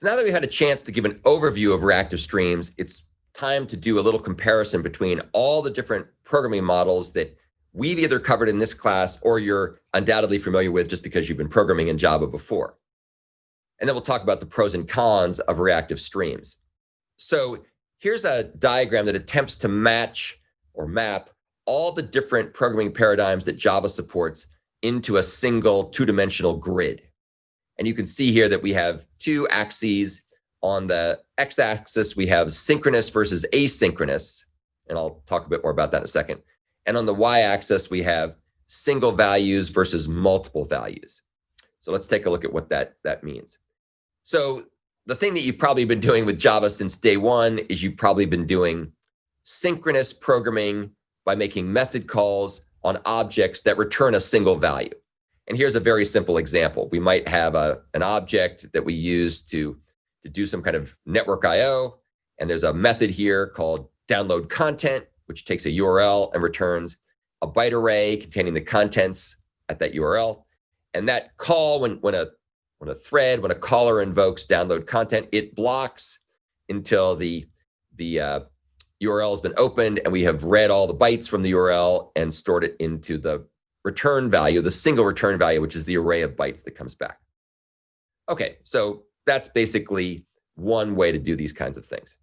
So now that we had a chance to give an overview of reactive streams, it's time to do a little comparison between all the different programming models that we've either covered in this class or you're undoubtedly familiar with just because you've been programming in Java before. And then we'll talk about the pros and cons of reactive streams. So here's a diagram that attempts to match or map all the different programming paradigms that Java supports into a single two-dimensional grid. And you can see here that we have two axes. On the x-axis, we have synchronous versus asynchronous, and I'll talk a bit more about that in a second. And on the y-axis, we have single values versus multiple values. So let's take a look at what that means. So the thing that you've probably been doing with Java since day one is you've probably been doing synchronous programming by making method calls on objects that return a single value. And here's a very simple example. We might have an object that we use to do some kind of network I/O, and there's a method here called download content, which takes a URL and returns a byte array containing the contents at that URL. And that call, when a caller invokes download content, it blocks until the URL has been opened and we have read all the bytes from the URL and stored it into the return value, the single return value, which is the array of bytes that comes back. Okay, so that's basically one way to do these kinds of things.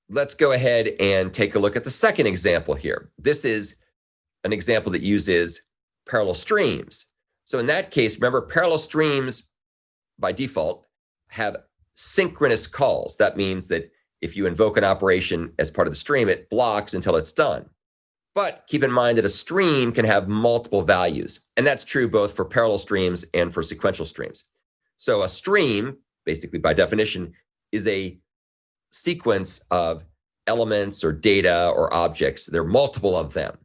Let's go ahead and take a look at the second example here. This is an example that uses parallel streams. So in that case, remember, parallel streams by default have synchronous calls. That means that if you invoke an operation as part of the stream, it blocks until it's done. But keep in mind that a stream can have multiple values. And that's true both for parallel streams and for sequential streams. So a stream, basically by definition, is a sequence of elements or data or objects. There are multiple of them.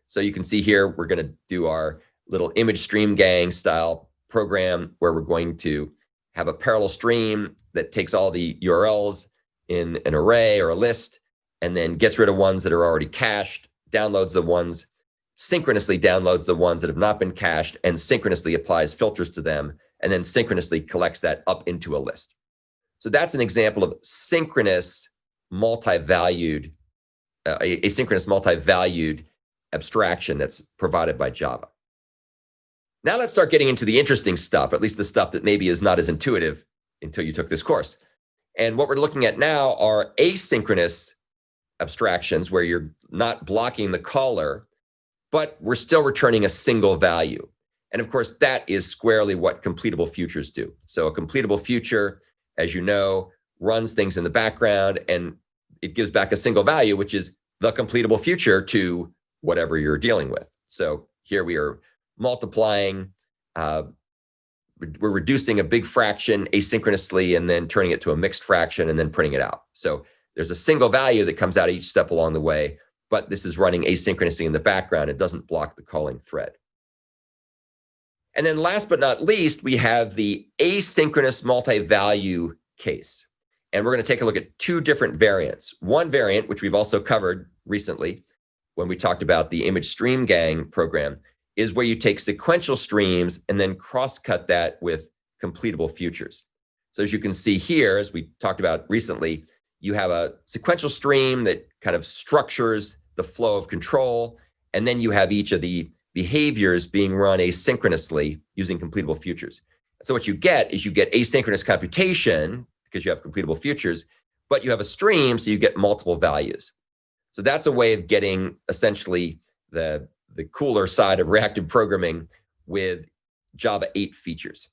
So you can see here, we're going to do our little image stream gang style program where we're going to have a parallel stream that takes all the URLs in an array or a list and then gets rid of ones that are already cached, downloads the ones, synchronously downloads the ones that have not been cached, and synchronously applies filters to them, and then synchronously collects that up into a list. So that's an example of synchronous multi-valued, asynchronous multi-valued abstraction that's provided by Java. Now let's start getting into the interesting stuff, at least the stuff that maybe is not as intuitive until you took this course. And what we're looking at now are asynchronous abstractions where you're not blocking the caller, but we're still returning a single value. And of course, that is squarely what completable futures do. So a completable future, as you know, runs things in the background and it gives back a single value, which is the completable future to whatever you're dealing with. So here we are multiplying, we're reducing a big fraction asynchronously and then turning it to a mixed fraction and then printing it out. So there's a single value that comes out each step along the way, but this is running asynchronously in the background. It doesn't block the calling thread. And then last but not least, we have the asynchronous multi-value case. And we're going to take a look at two different variants. One variant, which we've also covered recently when we talked about the image stream gang program, is where you take sequential streams and then cross-cut that with completable futures. So as you can see here, as we talked about recently, you have a sequential stream that kind of structures the flow of control, and then you have each of the behaviors being run asynchronously using completable futures. So what you get is you get asynchronous computation because you have completable futures, but you have a stream, so you get multiple values. So that's a way of getting essentially the cooler side of reactive programming with Java 8 features.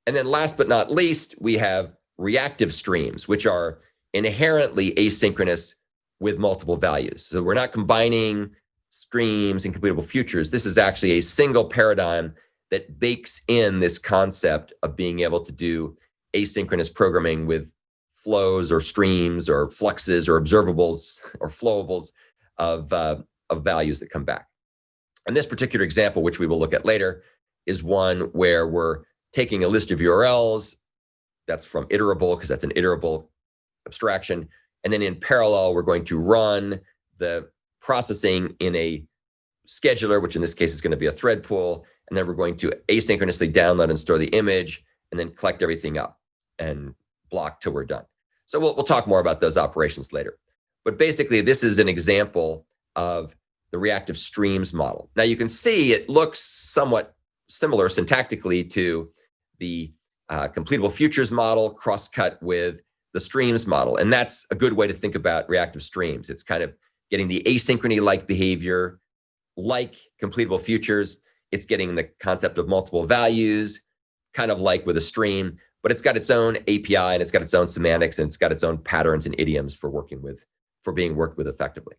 And then last but not least, we have reactive streams, which are inherently asynchronous with multiple values. So we're not combining streams and completable futures. This is actually a single paradigm that bakes in this concept of being able to do asynchronous programming with flows or streams or fluxes or observables or flowables of values that come back. And this particular example, which we will look at later, is one where we're taking a list of URLs. That's from iterable, because that's an iterable abstraction. And then in parallel, we're going to run the processing in a scheduler, which in this case is going to be a thread pool. and then we're going to asynchronously download and store the image, and then collect everything up and block till we're done. So we'll talk more about those operations later. But basically, this is an example of the reactive streams model. Now you can see it looks somewhat similar syntactically to the completable futures model cross-cut with the streams model. And that's a good way to think about reactive streams. It's kind of getting the asynchrony-like behavior like completable futures. It's getting the concept of multiple values, kind of like with a stream, but it's got its own API and it's got its own semantics and it's got its own patterns and idioms for being worked with effectively.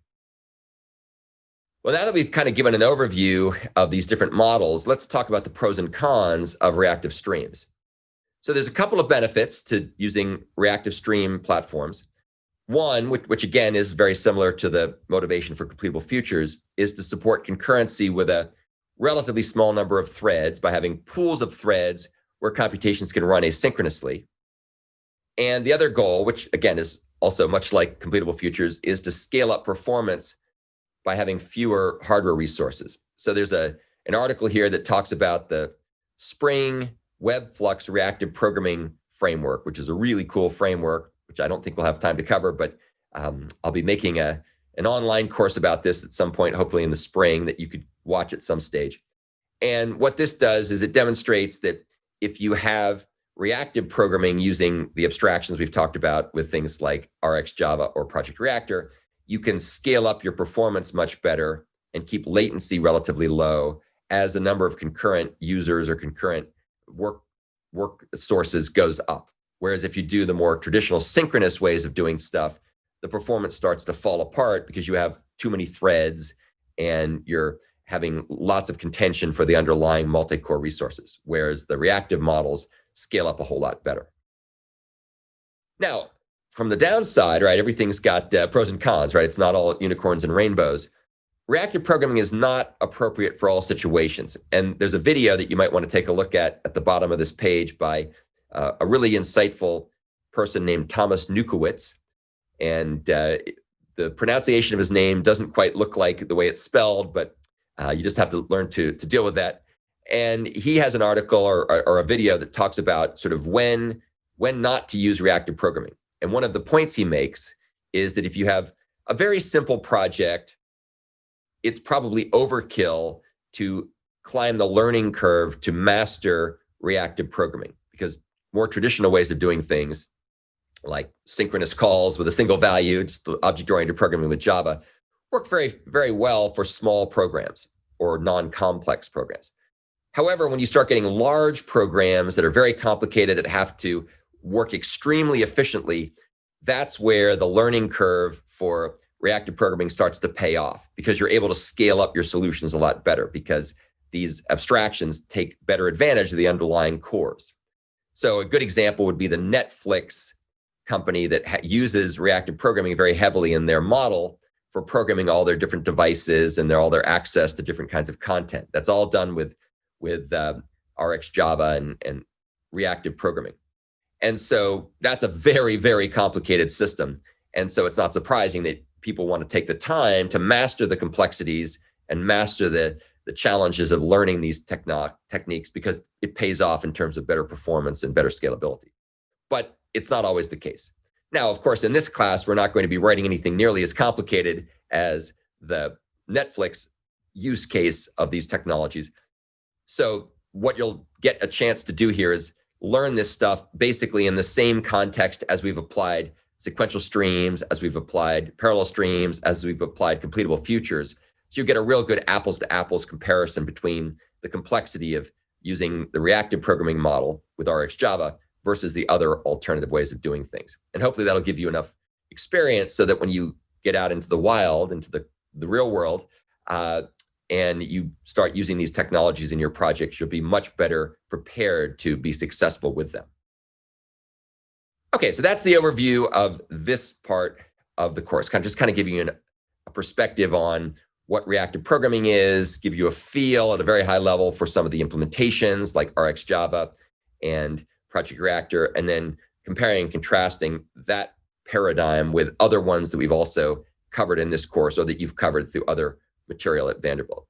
Well, now that we've kind of given an overview of these different models, let's talk about the pros and cons of reactive streams. So there's a couple of benefits to using reactive stream platforms. One, which again is very similar to the motivation for completable futures, is to support concurrency with a relatively small number of threads by having pools of threads where computations can run asynchronously. And the other goal, which again is also much like completable futures, is to scale up performance by having fewer hardware resources. So there's an article here that talks about the Spring WebFlux reactive programming framework, which is a really cool framework, which I don't think we'll have time to cover, but I'll be making an online course about this at some point, hopefully in the spring, that you could watch at some stage. And what this does is it demonstrates that if you have reactive programming using the abstractions we've talked about with things like RxJava or Project Reactor, you can scale up your performance much better and keep latency relatively low as the number of concurrent users or concurrent work sources goes up. Whereas if you do the more traditional synchronous ways of doing stuff, the performance starts to fall apart because you have too many threads and you're having lots of contention for the underlying multi-core resources, whereas the reactive models scale up a whole lot better. Now, from the downside, right, everything's got pros and cons, right? It's not all unicorns and rainbows. Reactive programming is not appropriate for all situations. And there's a video that you might want to take a look at the bottom of this page by a really insightful person named Thomas Nukowitz. And the pronunciation of his name doesn't quite look like the way it's spelled, but you just have to learn to deal with that. And he has an article or a video that talks about sort of when not to use reactive programming. And one of the points he makes is that if you have a very simple project, it's probably overkill to climb the learning curve to master reactive programming, because more traditional ways of doing things, like synchronous calls with a single value, just object-oriented programming with Java, work very, very well for small programs or non-complex programs. However, when you start getting large programs that are very complicated, that have to work extremely efficiently, that's where the learning curve for reactive programming starts to pay off, because you're able to scale up your solutions a lot better because these abstractions take better advantage of the underlying cores. So a good example would be the Netflix company that uses reactive programming very heavily in their model for programming all their different devices and all their access to different kinds of content. That's all done with RxJava and reactive programming. And so that's a very, very complicated system. And so it's not surprising that people want to take the time to master the complexities and master the challenges of learning these techniques, because it pays off in terms of better performance and better scalability. But it's not always the case. Now, of course, in this class, we're not going to be writing anything nearly as complicated as the Netflix use case of these technologies. So what you'll get a chance to do here is learn this stuff basically in the same context as we've applied sequential streams, as we've applied parallel streams, as we've applied completable futures. So you get a real good apples to apples comparison between the complexity of using the reactive programming model with RxJava versus the other alternative ways of doing things. And hopefully that'll give you enough experience so that when you get out into the wild, into the real world, and you start using these technologies in your projects, you'll be much better prepared to be successful with them. Okay, so that's the overview of this part of the course, just giving you a perspective on what reactive programming is, give you a feel at a very high level for some of the implementations like RxJava and Project Reactor, and then comparing and contrasting that paradigm with other ones that we've also covered in this course or that you've covered through other material at Vanderbilt.